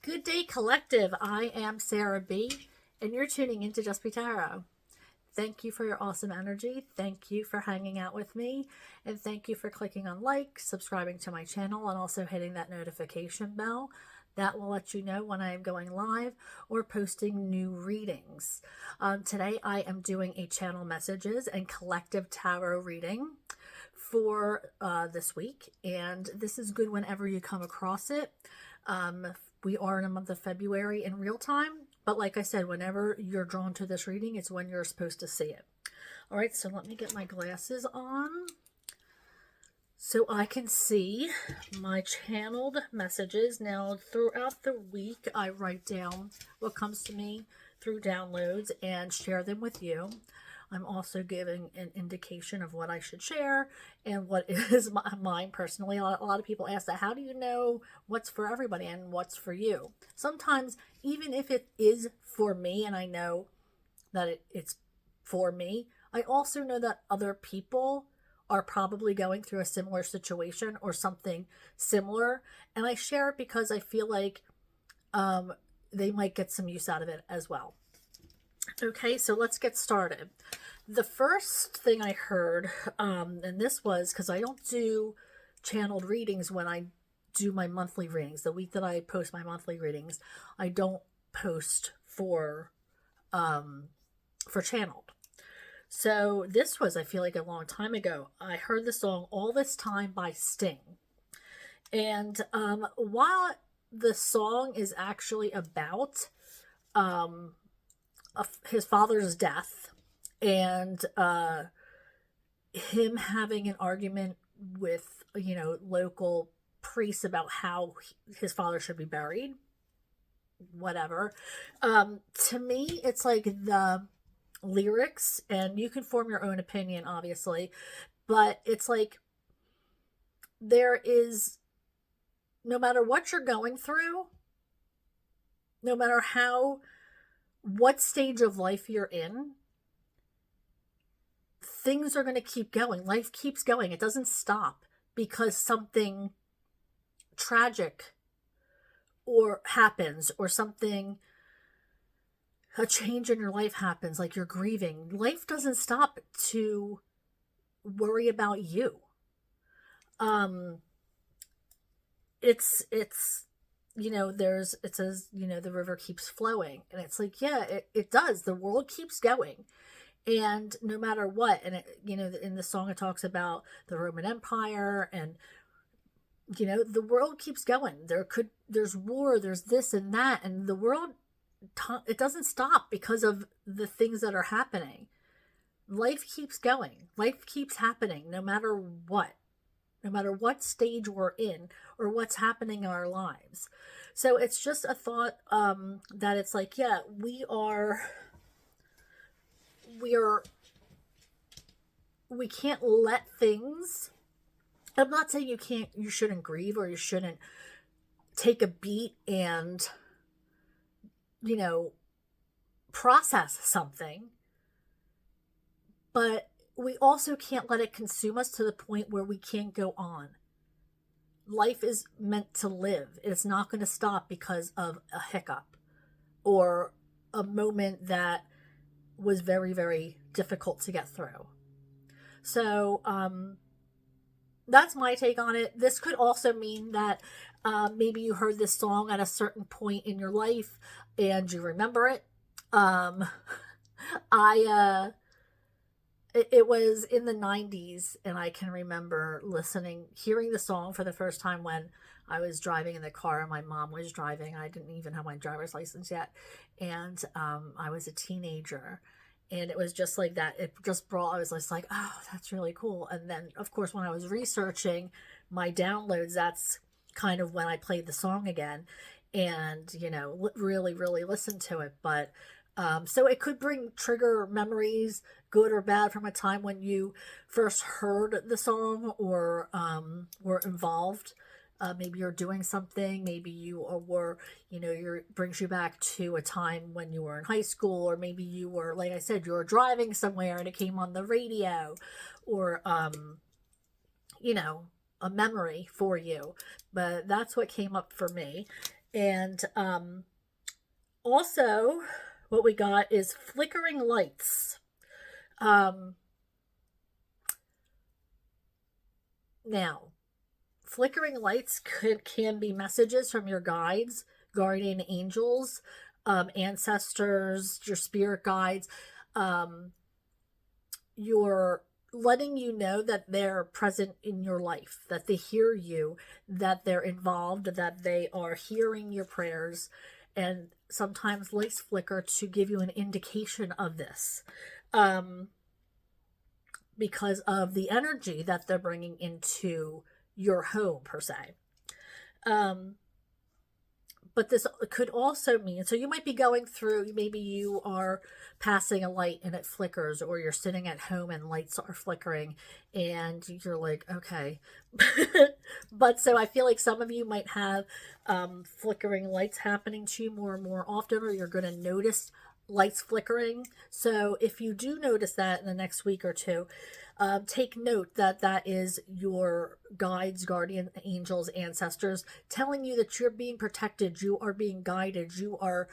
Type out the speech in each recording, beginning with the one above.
Good day, collective. I am Sarah B, and you're tuning into Just Be Tarot. Thank you for your awesome energy. Thank you for hanging out with me, and thank you for clicking on like, subscribing to my channel, and also hitting that notification bell. That will let you know when I am going live or posting new readings. Today I am doing a channel messages and collective tarot reading for this week, and this is good whenever you come across it. We are in the month of February in real time, but like I said, whenever you're drawn to this reading, it's when you're supposed to see it. All right, so let me get my glasses on so I can see my channeled messages. Now, throughout the week, I write down what comes to me through downloads and share them with you. I'm also giving an indication of what I should share and what is mine personally. A lot of people ask that, how do you know what's for everybody and what's for you? Sometimes, even if it is for me and I know that it's for me, I also know that other people are probably going through a similar situation or something similar. And I share it because I feel like they might get some use out of it as well. Okay, so let's get started. The first thing I heard, and this was because I don't do channeled readings when I do my monthly readings. The week that I post my monthly readings, I don't post for channeled. So this was, I feel like, a long time ago. I heard the song All This Time by Sting. And while the song is actually about his father's death and him having an argument with, local priests about how his father should be buried, whatever. To me, it's like the lyrics, and you can form your own opinion, obviously, but it's like there is, no matter what you're going through, no matter what stage of life you're in, things are going to keep going. Life keeps going. It doesn't stop because something tragic or happens, or a change in your life happens, like you're grieving. Life doesn't stop to worry about you. It's it says, the river keeps flowing, and it's like, yeah, it does. The world keeps going. And no matter what, and in the song, it talks about the Roman Empire, and, the world keeps going. There's war, there's this and that, and the world, it doesn't stop because of the things that are happening. Life keeps going. Life keeps happening no matter what. No matter what stage we're in or what's happening in our lives. So it's just a thought that it's like, yeah, we can't let things, I'm not saying you shouldn't grieve or you shouldn't take a beat and, process something, but we also can't let it consume us to the point where we can't go on. Life is meant to live. It's not going to stop because of a hiccup or a moment that was very, very difficult to get through. So that's my take on it. This could also mean that maybe you heard this song at a certain point in your life and you remember it. It was in the 90s, and I can remember hearing the song for the first time when I was driving in the car and my mom was driving. I didn't even have my driver's license yet. And I was a teenager, and it was just like that. It just I was just like, oh, that's really cool. And then, of course, when I was researching my downloads, that's kind of when I played the song again and, really, really listened to it. But so it could trigger memories, good or bad, from a time when you first heard the song or were involved. Maybe you're doing something. Maybe you were, brings you back to a time when you were in high school, or maybe you were, like I said, you were driving somewhere and it came on the radio, or a memory for you. But that's what came up for me. And also, what we got is flickering lights. Um, Now, flickering lights can be messages from your guides, guardian angels, ancestors, your spirit guides. Um, you're letting you know that they're present in your life, that they hear you, that they're involved, that they are hearing your prayers. And sometimes lights flicker to give you an indication of this, um, because of the energy that they're bringing into your home, per se. Um, but this could also mean, so you might be going through, maybe you are passing a light and it flickers, or you're sitting at home and lights are flickering and you're like, okay. But so I feel like some of you might have flickering lights happening to you more and more often, or you're going to notice lights flickering. So if you do notice that in the next week or two, take note that that is your guides, guardian angels, ancestors telling you that you're being protected, you are being guided, you are,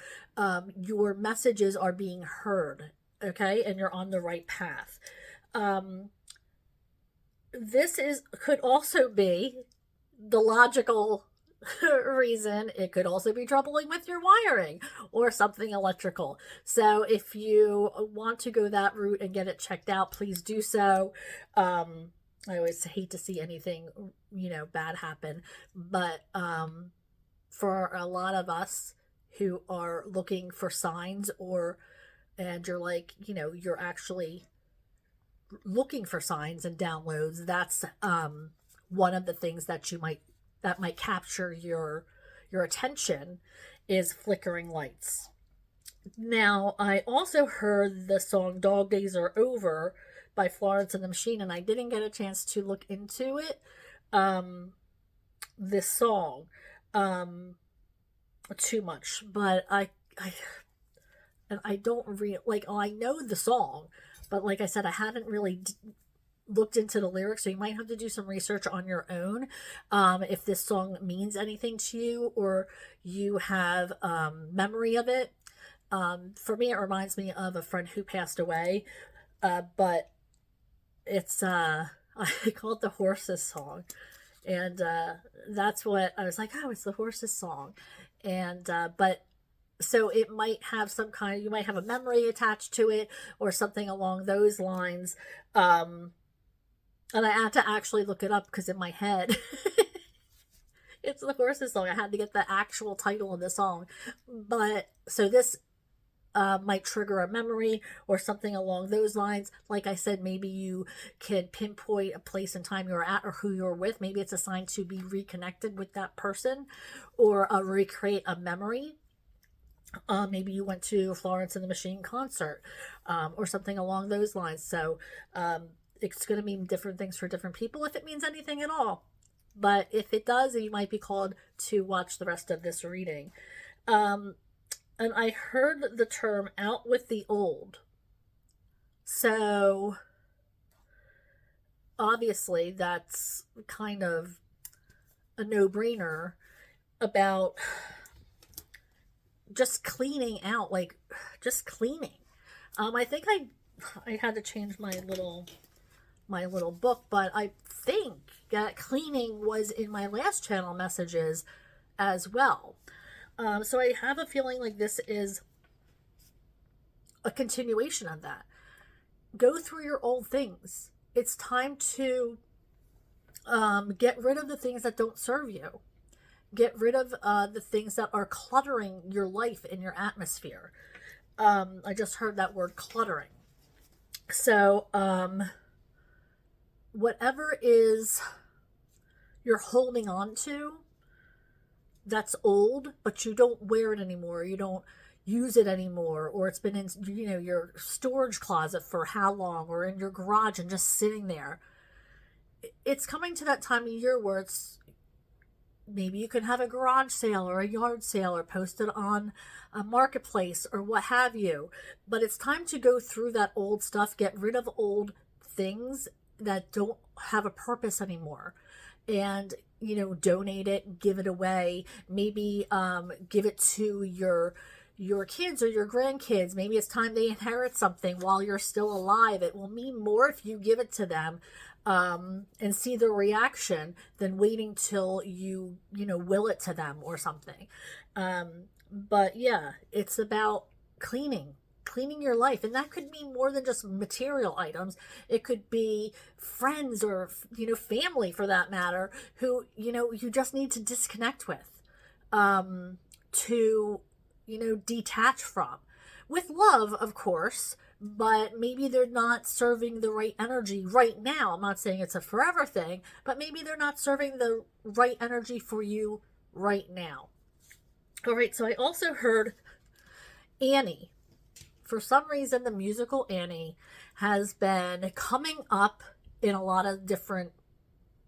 your messages are being heard, okay, and you're on the right path. This could also be the logical reason. It could also be troubling with your wiring or something electrical. So if you want to go that route and get it checked out, please do so. I always hate to see anything, bad happen, but for a lot of us who are looking for signs, and you're like, you're actually looking for signs and downloads, that's one of the things that might capture your attention, is flickering lights. Now, I also heard the song Dog Days Are Over by Florence and the Machine, and I didn't get a chance to look into it, this song, too much, but I don't really, like, I know the song, but like I said, I haven't really looked into the lyrics, so you might have to do some research on your own, if this song means anything to you, or you have memory of it. For me, it reminds me of a friend who passed away, but it's I call it the horses song, and that's what I was like. Oh, it's the horses song, and but so it might have some kind. You might have a memory attached to it, or something along those lines. And I had to actually look it up because in my head, it's the horses song. I had to get the actual title of the song. But so this might trigger a memory or something along those lines. Like I said, maybe you can pinpoint a place and time you're at or who you're with. Maybe it's a sign to be reconnected with that person, or recreate a memory. Maybe you went to a Florence and the Machine concert, or something along those lines. So it's going to mean different things for different people, if it means anything at all. But if it does, you might be called to watch the rest of this reading. And I heard the term "out with the old." So obviously that's kind of a no-brainer about just cleaning out, like just cleaning. I think I had to change my little book, but I think that cleaning was in my last channel messages as well. So I have a feeling like this is a continuation of that. Go through your old things. It's time to get rid of the things that don't serve you. Get rid of the things that are cluttering your life and your atmosphere. I just heard that word, cluttering. So whatever is you're holding on to that's old, but you don't wear it anymore, you don't use it anymore, or it's been in your storage closet for how long, or in your garage and just sitting there. It's coming to that time of year where it's, maybe you can have a garage sale or a yard sale, or post it on a marketplace or what have you. But it's time to go through that old stuff, get rid of old things that don't have a purpose anymore. and, you know, donate it, give it away, maybe give it to your kids or your grandkids. Maybe it's time they inherit something while you're still alive. It will mean more if you give it to them, and see their reaction than waiting till you know, will it to them or something. But yeah, it's about cleaning your life, and that could mean more than just material items. It could be friends or, you know, family for that matter, who, you know, you just need to disconnect with, to, you know, detach from, with love, of course, but maybe they're not serving the right energy right now. I'm not saying it's a forever thing, but maybe they're not serving the right energy for you right now. All right, so I also heard Annie. For some reason, the musical Annie has been coming up in a lot of different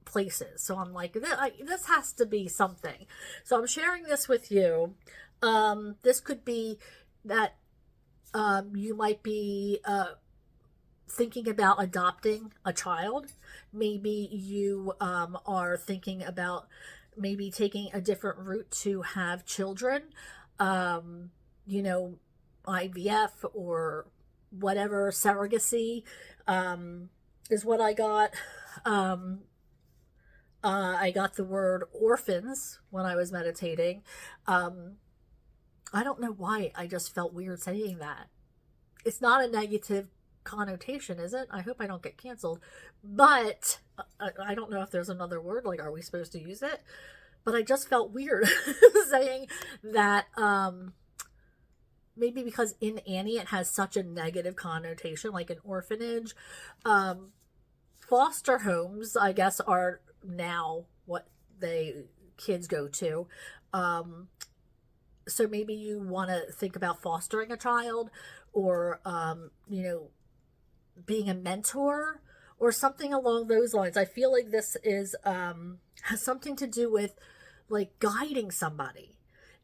places. So I'm like, this has to be something. So I'm sharing this with you. This could be that you might be thinking about adopting a child. Maybe you are thinking about maybe taking a different route to have children. You know, IVF or whatever, surrogacy, is what I got. I got the word orphans when I was meditating. I don't know why I just felt weird saying that. It's not a negative connotation, is it? I hope I don't get canceled. But I don't know if there's another word. Like, are we supposed to use it? But I just felt weird saying that. Maybe because in Annie it has such a negative connotation, like an orphanage. Foster homes, I guess, are now what kids go to. So maybe you want to think about fostering a child, or you know, being a mentor or something along those lines. I feel like this is has something to do with like guiding somebody.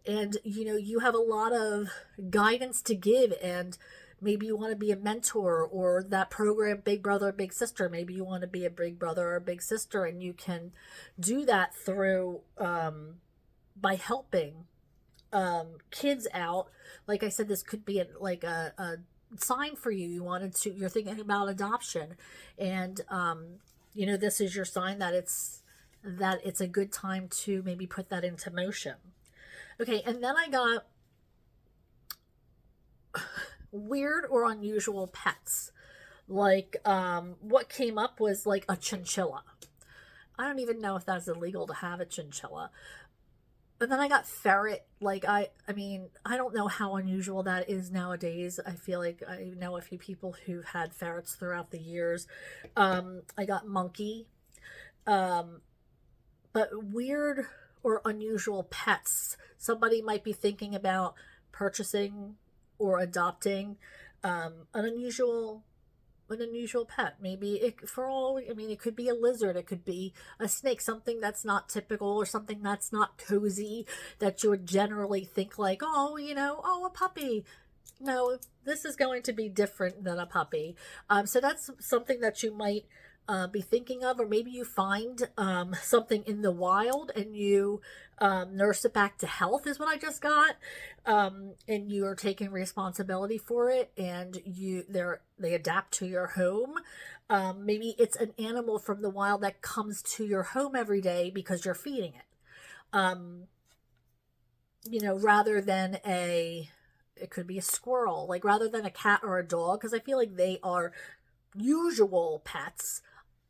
And you know, you have a lot of guidance to give, and maybe you want to be a mentor, or that program Big Brother Big Sister. Maybe you want to be a big brother or big sister, and you can do that through by helping kids out. Like I said, this could be like a sign for you. You're thinking about adoption, and you know, this is your sign that it's a good time to maybe put that into motion. Okay, and then I got weird or unusual pets. Like, what came up was like a chinchilla. I don't even know if that's illegal to have a chinchilla. And then I got ferret. Like, I mean, I don't know how unusual that is nowadays. I feel like I know a few people who've had ferrets throughout the years. I got monkey. But weird or unusual pets. Somebody might be thinking about purchasing or adopting an unusual pet. Maybe it could be a lizard, it could be a snake, something that's not typical, or something that's not cozy, that you would generally think like, oh, you know, oh, a puppy. No, this is going to be different than a puppy. So that's something that you might be thinking of, or maybe you find something in the wild and you nurse it back to health, is what I just got, and you are taking responsibility for it, and they adapt to your home. Maybe it's an animal from the wild that comes to your home every day because you're feeding it. You know, rather than it could be a squirrel, like rather than a cat or a dog, because I feel like they are usual pets.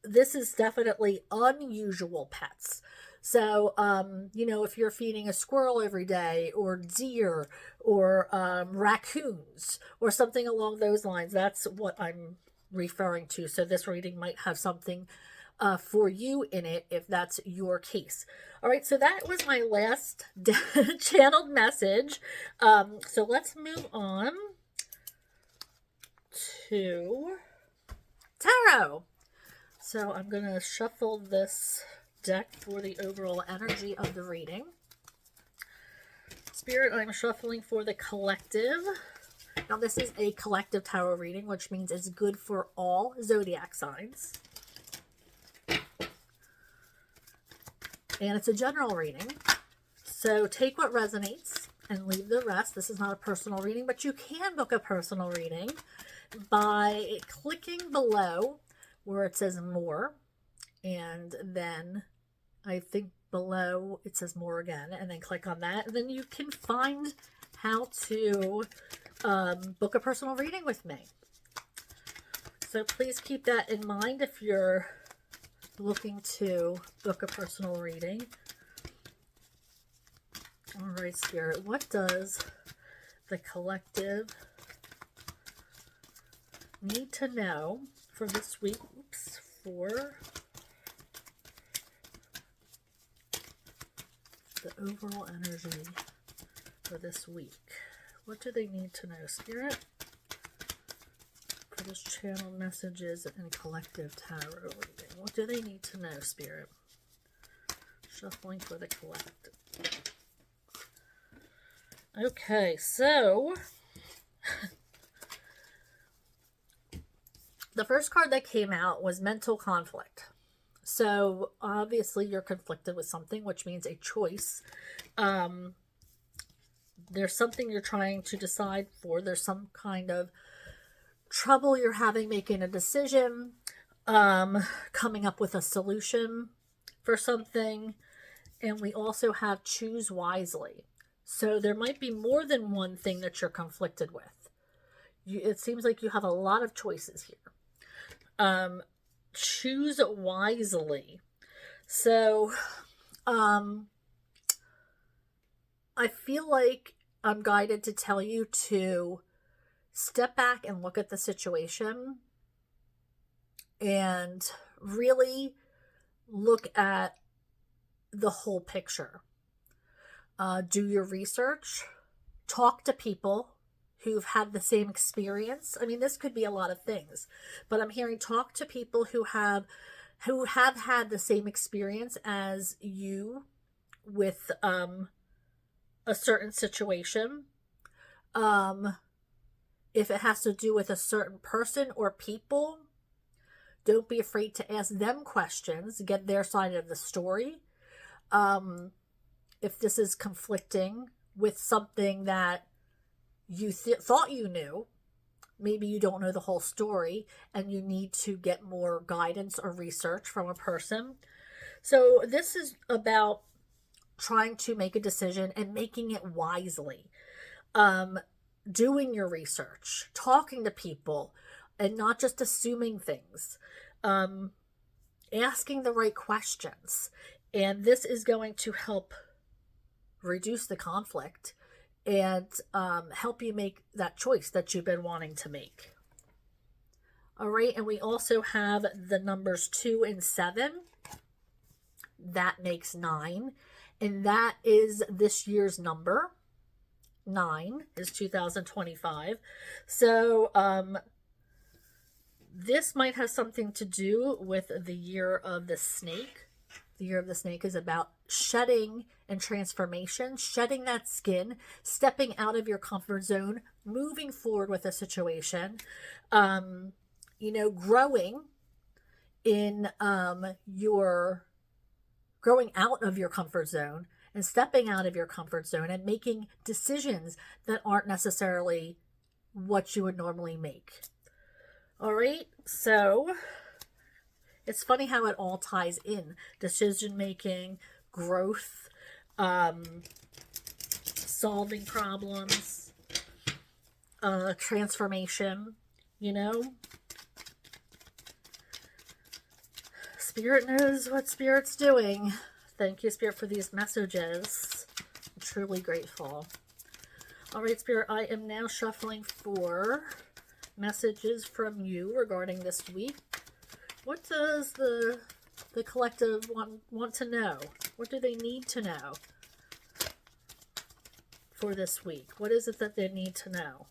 This is definitely unusual pets. So, you know, if you're feeding a squirrel every day, or deer, or raccoons, or something along those lines, that's what I'm referring to. So this reading might have something for you in it, if that's your case. All right, so that was my last channeled message. So let's move on to tarot. So I'm going to shuffle this deck for the overall energy of the reading. Spirit, I'm shuffling for the collective. Now, this is a collective tarot reading, which means it's good for all zodiac signs. And it's a general reading. So take what resonates and leave the rest. This is not a personal reading, but you can book a personal reading by clicking below where it says more. And then I think below it says more again, and then click on that. And then you can find how to book a personal reading with me. So please keep that in mind if you're looking to book a personal reading. All right, Spirit, what does the collective need to know for this week? Oops, for the overall energy for this week. What do they need to know, Spirit? For this channel messages and collective tarot reading. What do they need to know, Spirit? Shuffling for the collective. Okay, so the first card that came out was mental conflict. So obviously you're conflicted with something, which means a choice. There's something you're trying to decide for. There's some kind of trouble you're having making a decision, coming up with a solution for something. And we also have choose wisely. So there might be more than one thing that you're conflicted with. It seems like you have a lot of choices here. Choose wisely. So I feel like I'm guided to tell you to step back and look at the situation and really look at the whole picture. Do your research, talk to people who've had the same experience. I mean, this could be a lot of things, but I'm hearing talk to people who have had the same experience as you with a certain situation. If it has to do with a certain person or people, don't be afraid to ask them questions, get their side of the story. If this is conflicting with something that you thought you knew, maybe you don't know the whole story and you need to get more guidance or research from a person. So this is about trying to make a decision and making it wisely. Doing your research, talking to people, and not just assuming things. Asking the right questions. And this is going to help reduce the conflict and help you make that choice that you've been wanting to make. All right, and we also have the numbers 2 and 7. That makes 9, and that is this year's number. 9 is 2025. So this might have something to do with the year of the snake. The year of the snake is about shedding and transformation, shedding that skin, stepping out of your comfort zone, moving forward with a situation, growing in growing out of your comfort zone and stepping out of your comfort zone and making decisions that aren't necessarily what you would normally make. All right, so it's funny how it all ties in. Decision making, growth, solving problems, transformation, Spirit knows what Spirit's doing. Thank you, Spirit, for these messages. I'm truly grateful. All right, Spirit, I am now shuffling for messages from you regarding this week. What does the collective want to know? What do they need to know for this week? What is it that they need to know?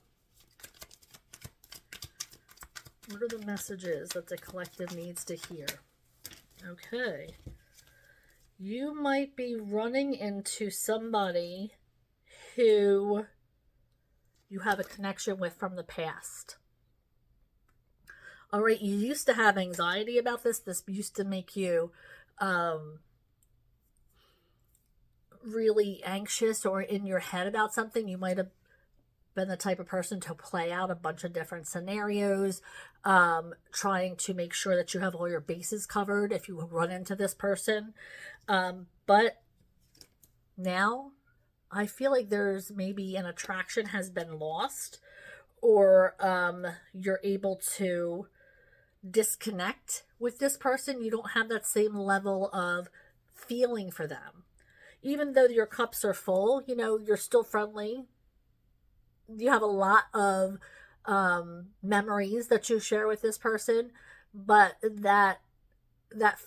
What are the messages that the collective needs to hear? Okay. You might be running into somebody who you have a connection with from the past. All right, you used to have anxiety about this. This used to make you really anxious or in your head about something. You might have been the type of person to play out a bunch of different scenarios, trying to make sure that you have all your bases covered if you run into this person. But now I feel like there's maybe an attraction has been lost, or you're able to disconnect with this person. You don't have that same level of feeling for them. Even though your cups are full, you're still friendly. You have a lot of memories that you share with this person, but that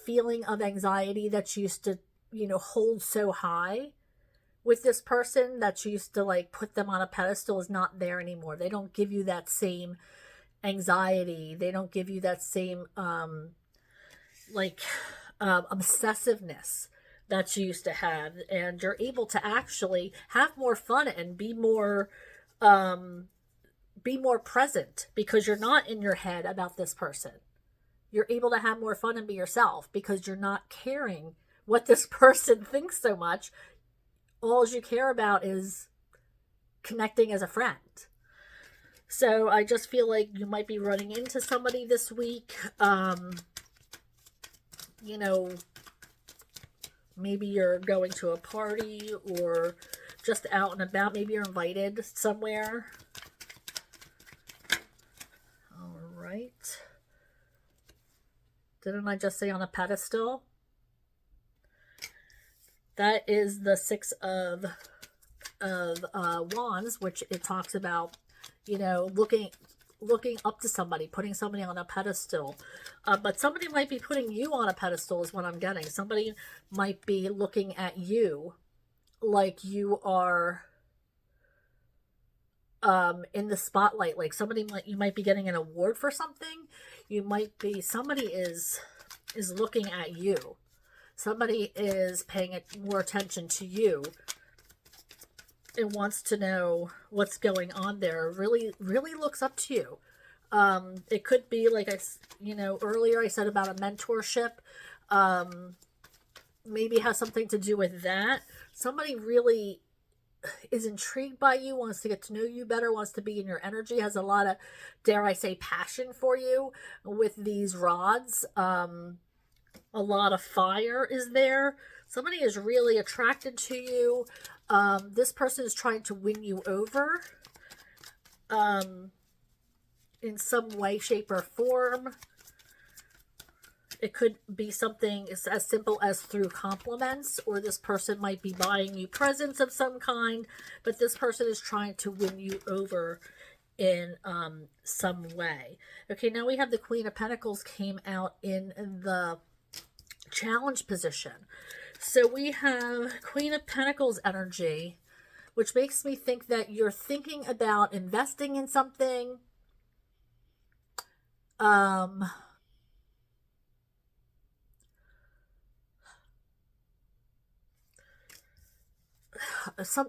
feeling of anxiety that you used to, hold so high with this person, that you used to like put them on a pedestal, is not there anymore. They don't give you that same anxiety. They don't give you that same obsessiveness that you used to have, and you're able to actually have more fun and be more present because you're not in your head about this person. You're able to have more fun and be yourself because you're not caring what this person thinks so much. All you care about is connecting as a friend. So I just feel like you might be running into somebody this week. Maybe you're going to a party or just out and about. Maybe you're invited somewhere. All right. Didn't I just say on a pedestal? That is the Six of Wands, which it talks about, looking up to somebody, putting somebody on a pedestal. But somebody might be putting you on a pedestal is what I'm getting. Somebody might be looking at you like you are in the spotlight. Like you might be getting an award for something. Somebody is looking at you. Somebody is paying more attention to you and wants to know what's going on there. Really, really looks up to you. It could be like earlier I said about a mentorship. Maybe it has something to do with that. Somebody really is intrigued by you, wants to get to know you better, wants to be in your energy, has a lot of, dare I say, passion for you with these rods. A lot of fire is there. Somebody is really attracted to you. This person is trying to win you over in some way, shape, or form. It could be something as simple as through compliments, or this person might be buying you presents of some kind, but this person is trying to win you over in some way. Okay, now we have the Queen of Pentacles came out in the challenge position. So we have Queen of Pentacles energy, which makes me think that you're thinking about investing in something.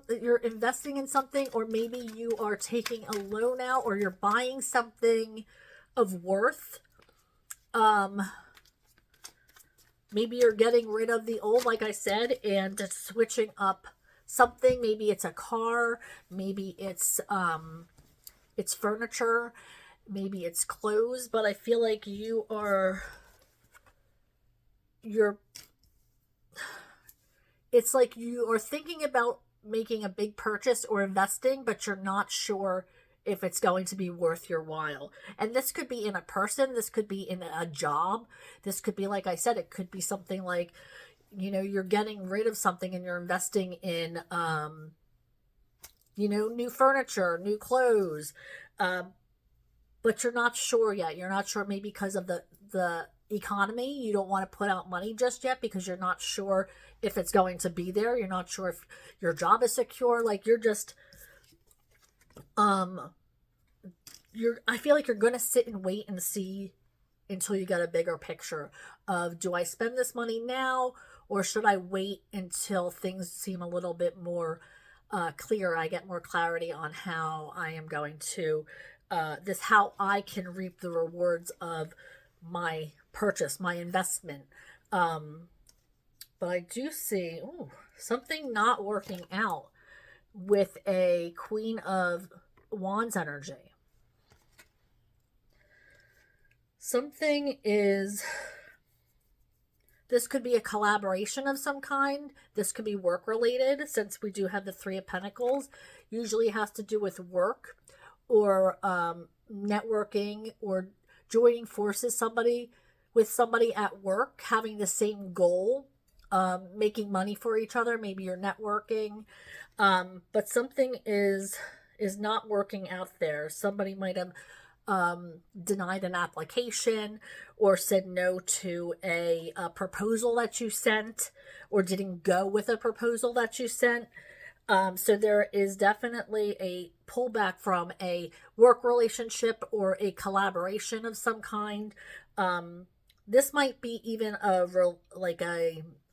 You're investing in something, or maybe you are taking a loan out, or you're buying something of worth. Maybe you're getting rid of the old, like I said, and just switching up something. Maybe it's a car, maybe it's furniture, maybe it's clothes, but I feel like it's like you are thinking about making a big purchase or investing, but you're not sure if it's going to be worth your while. And this could be in a person, this could be in a job, this could be, like I said, it could be something like, you're getting rid of something and you're investing in, new furniture, new clothes, but you're not sure yet. You're not sure, maybe because of the economy. You don't want to put out money just yet because you're not sure if it's going to be there. You're not sure if your job is secure. Like you're just, I feel like you're going to sit and wait and see until you get a bigger picture of, do I spend this money now, or should I wait until things seem a little bit more clear? I get more clarity on how I am going to, how I can reap the rewards of my purchase, my investment. But I do see, something not working out with a Queen of Wands energy. Something is, this could be a collaboration of some kind. This could be work related, since we do have the Three of Pentacles. Usually has to do with work or networking or joining forces with somebody at work, having the same goal, making money for each other. Maybe you're networking, but something is not working out there. Somebody might have denied an application or said no to a proposal that you sent, or didn't go with a proposal that you sent. So there is definitely a pullback from a work relationship or a collaboration of some kind. This might be even a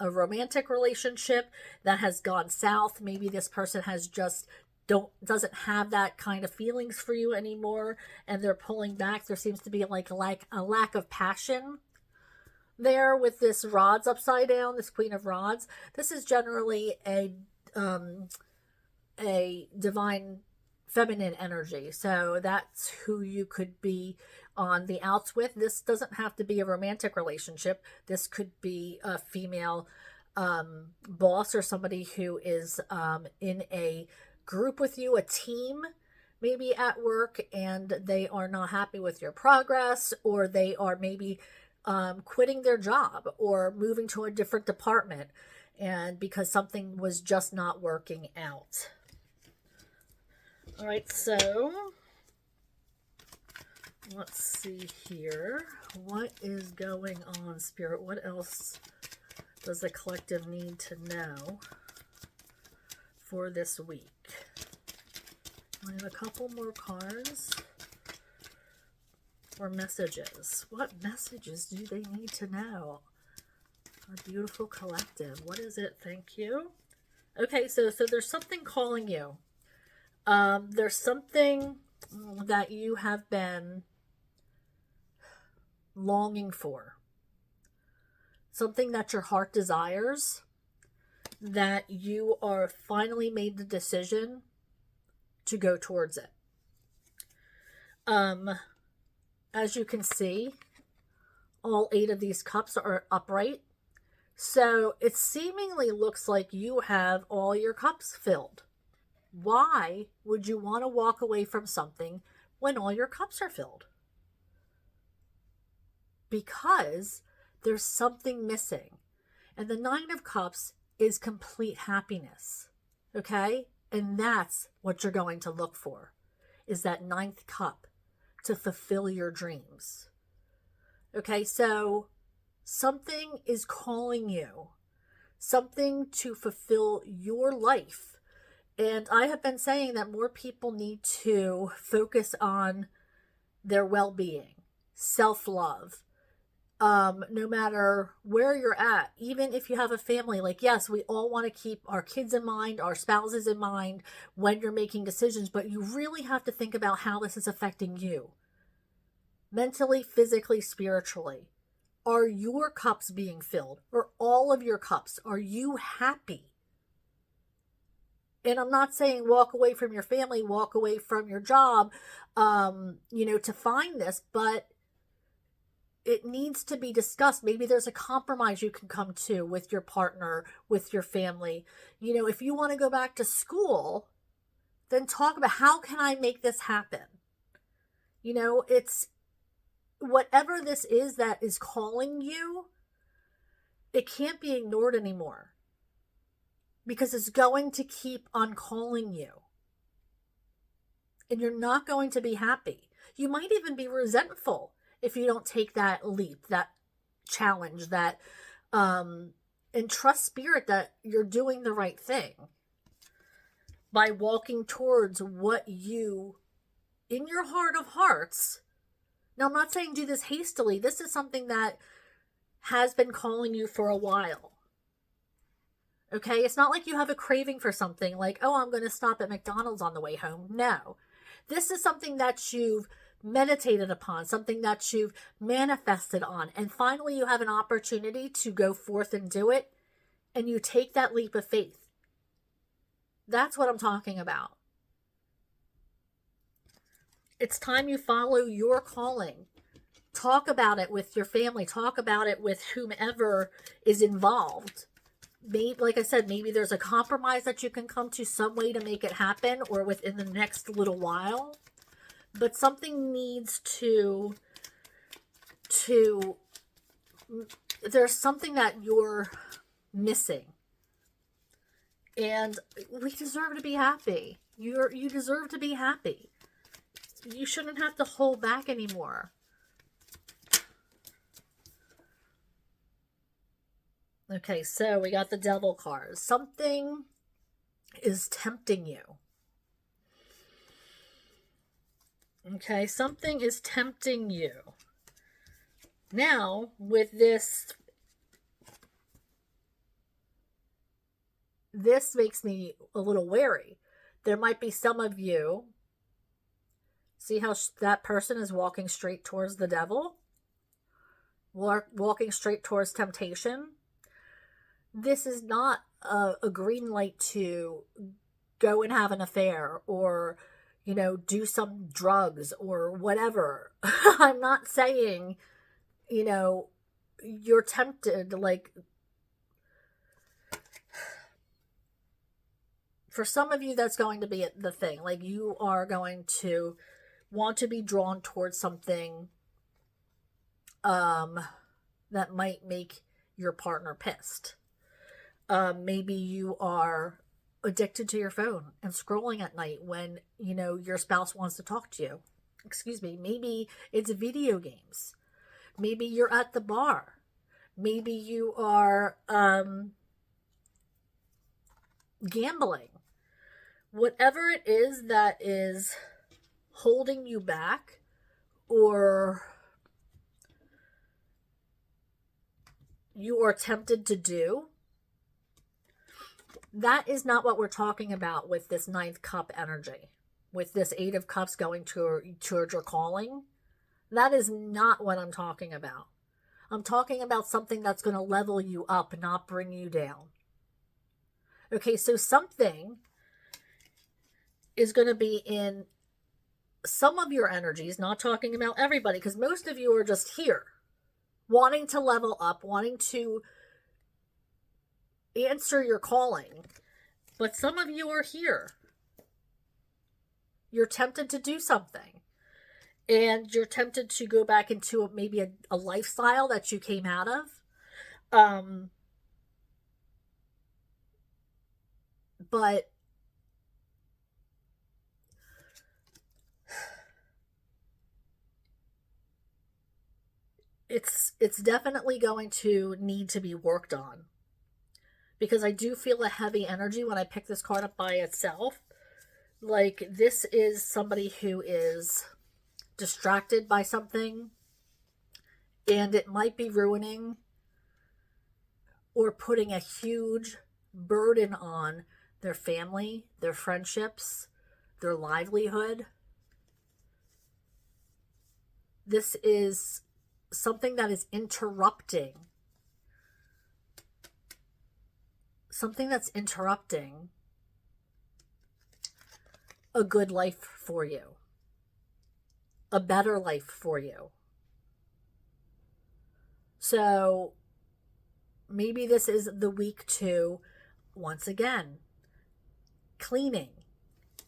romantic relationship that has gone south. Maybe this person has just doesn't have that kind of feelings for you anymore, and they're pulling back. There seems to be like a lack of passion there with this rods upside down, this Queen of Rods. This is generally a divine feminine energy, so that's who you could be on the outs with. This doesn't have to be a romantic relationship. This could be a female boss, or somebody who is in a group with you, a team maybe at work, and they are not happy with your progress, or they are maybe quitting their job or moving to a different department, and because something was just not working out. All right, so let's see here. What is going on, Spirit? What else does the collective need to know for this week? I have a couple more cards for messages. What messages do they need to know? A beautiful collective. What is it? Thank you. Okay, so there's something calling you. There's something that you have been longing for. Something that your heart desires, that you are finally made the decision to go towards it. As you can see, all 8 of these cups are upright. So it seemingly looks like you have all your cups filled. Why would you want to walk away from something when all your cups are filled? Because there's something missing. And the 9 of Cups is complete happiness. Okay? And that's what you're going to look for, is that 9th cup to fulfill your dreams. Okay, so something is calling you, something to fulfill your life. And I have been saying that more people need to focus on their well-being, self-love. No matter where you're at, even if you have a family, like, yes, we all want to keep our kids in mind, our spouses in mind when you're making decisions, but you really have to think about how this is affecting you. Mentally, physically, spiritually. Are your cups being filled? Or all of your cups? Are you happy? And I'm not saying walk away from your family, walk away from your job, to find this, but it needs to be discussed. Maybe there's a compromise you can come to with your partner, with your family. If you want to go back to school, then talk about, how can I make this happen? It's whatever this is that is calling you, it can't be ignored anymore, because it's going to keep on calling you. And you're not going to be happy. You might even be resentful if you don't take that leap, that challenge, that and trust Spirit that you're doing the right thing by walking towards what you, in your heart of hearts. Now, I'm not saying do this hastily. This is something that has been calling you for a while. Okay? It's not like you have a craving for something like, oh, I'm going to stop at McDonald's on the way home. No. This is something that you've meditated upon, something that you've manifested on, and finally you have an opportunity to go forth and do it. and you take that leap of faith. That's what I'm talking about. It's time you follow your calling. Talk about it with your family. Talk about it with whomever is involved. Maybe, like I said, maybe there's a compromise that you can come to, some way to make it happen, or within the next little while. But something needs to there's something that you're missing. And we deserve to be happy. You deserve to be happy. You shouldn't have to hold back anymore. Okay, so we got the devil cards. Something is tempting you. Okay, something is tempting you. Now, with this makes me a little wary. There might be some of you, see how that person is walking straight towards the devil? Walking straight towards temptation. This is not a green light to go and have an affair or, do some drugs or whatever. I'm not saying, you're tempted, like, for some of you, that's going to be the thing. Like, you are going to want to be drawn towards something that might make your partner pissed. Maybe you are addicted to your phone and scrolling at night when, your spouse wants to talk to you. Excuse me. Maybe it's video games. Maybe you're at the bar. Maybe you are gambling. Whatever it is that is holding you back, or you are tempted to do, that is not what we're talking about with this 9th cup energy. With this 8 of cups going towards your calling. That is not what I'm talking about. I'm talking about something that's going to level you up, not bring you down. Okay, so something is going to be in some of your energies, not talking about everybody, because most of you are just here, wanting to level up, wanting to answer your calling. But some of you are here. You're tempted to do something. And you're tempted to go back into maybe a lifestyle that you came out of. But it's definitely going to need to be worked on. Because I do feel a heavy energy when I pick this card up by itself. Like, this is somebody who is distracted by something, and it might be ruining or putting a huge burden on their family, their friendships, their livelihood. This is something that is interrupting. Something that's interrupting a good life for you. A better life for you. So maybe this is the week to, once again, cleaning,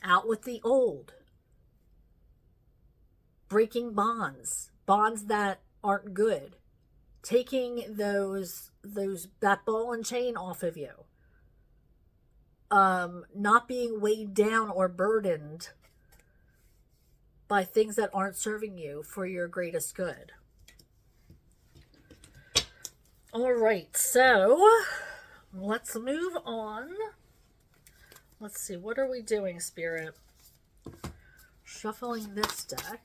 out with the old, breaking bonds that aren't good, taking that ball and chain off of you, not being weighed down or burdened by things that aren't serving you for your greatest good. All right, so let's move on. Let's see, what are we doing, Spirit? Shuffling this deck.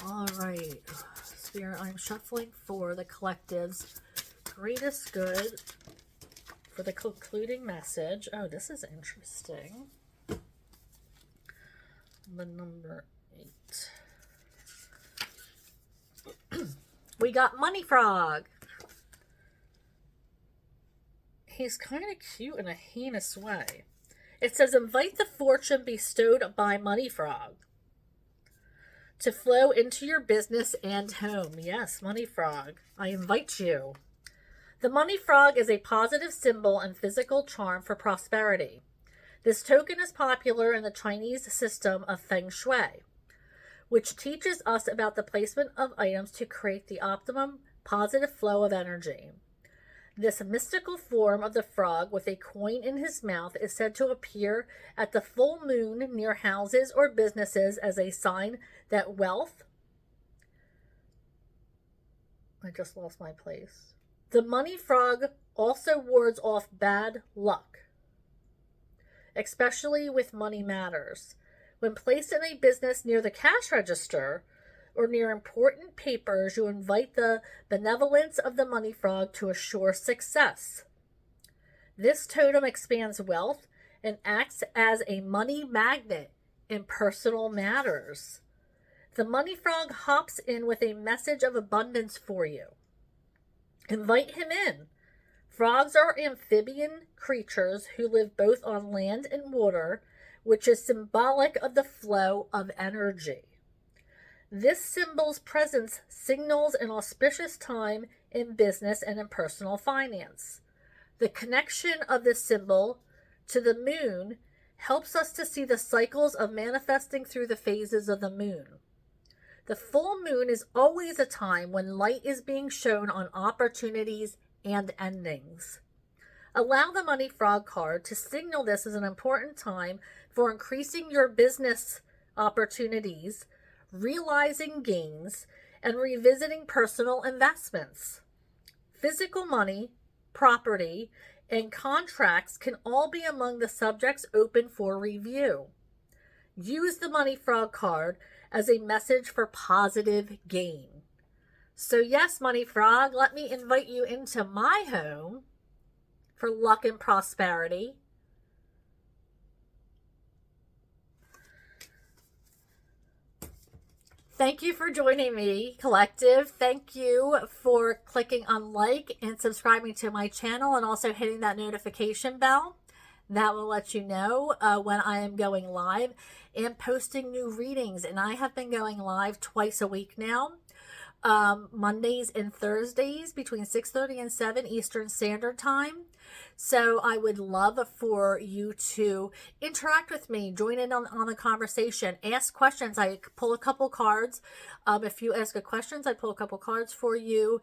All right, Spirit, I'm shuffling for the collective's greatest good for the concluding message. Oh, this is interesting. The number 8. we got Money Frog. He's kind of cute in a heinous way. It says, invite the fortune bestowed by Money Frog to flow into your business and home. Yes, Money Frog, I invite you. The Money Frog is a positive symbol and physical charm for prosperity. This token is popular in the Chinese system of Feng Shui, which teaches us about the placement of items to create the optimum positive flow of energy. This mystical form of the frog with a coin in his mouth is said to appear at the full moon near houses or businesses as a sign that wealth... I just lost my place. The Money Frog also wards off bad luck, especially with money matters. When placed in a business near the cash register or near important papers, you invite the benevolence of the Money Frog to assure success. This totem expands wealth and acts as a money magnet in personal matters. The Money Frog hops in with a message of abundance for you. Invite him in. Frogs are amphibian creatures who live both on land and water, which is symbolic of the flow of energy. This symbol's presence signals an auspicious time in business and in personal finance. The connection of this symbol to the moon helps us to see the cycles of manifesting through the phases of the moon. The full moon is always a time when light is being shown on opportunities and endings. Allow the Money Frog card to signal this as an important time for increasing your business opportunities, realizing gains, and revisiting personal investments. Physical money, property, and contracts can all be among the subjects open for review. Use the Money Frog card as a message for positive gain. So yes, Money Frog, let me invite you into my home for luck and prosperity. Thank you for joining me, Collective. Thank you for clicking on like and subscribing to my channel, and also hitting that notification bell. That will let you know when I am going live and posting new readings. And I have been going live twice a week now. Mondays and Thursdays between 6:30 and 7 Eastern Standard Time. So I would love for you to interact with me, join in on the conversation, ask questions. I pull a couple cards. If you ask a questions, I pull a couple cards for you.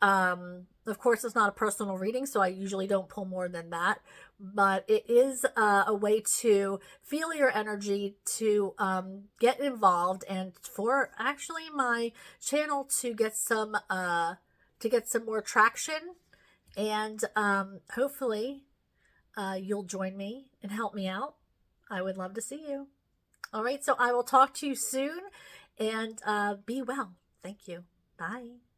Of course, it's not a personal reading, so I usually don't pull more than that. But it is a way to feel your energy, to get involved, and for actually my channel to get some more traction. And hopefully you'll join me and help me out. I would love to see you. All right, so I will talk to you soon, and be well. Thank you. Bye.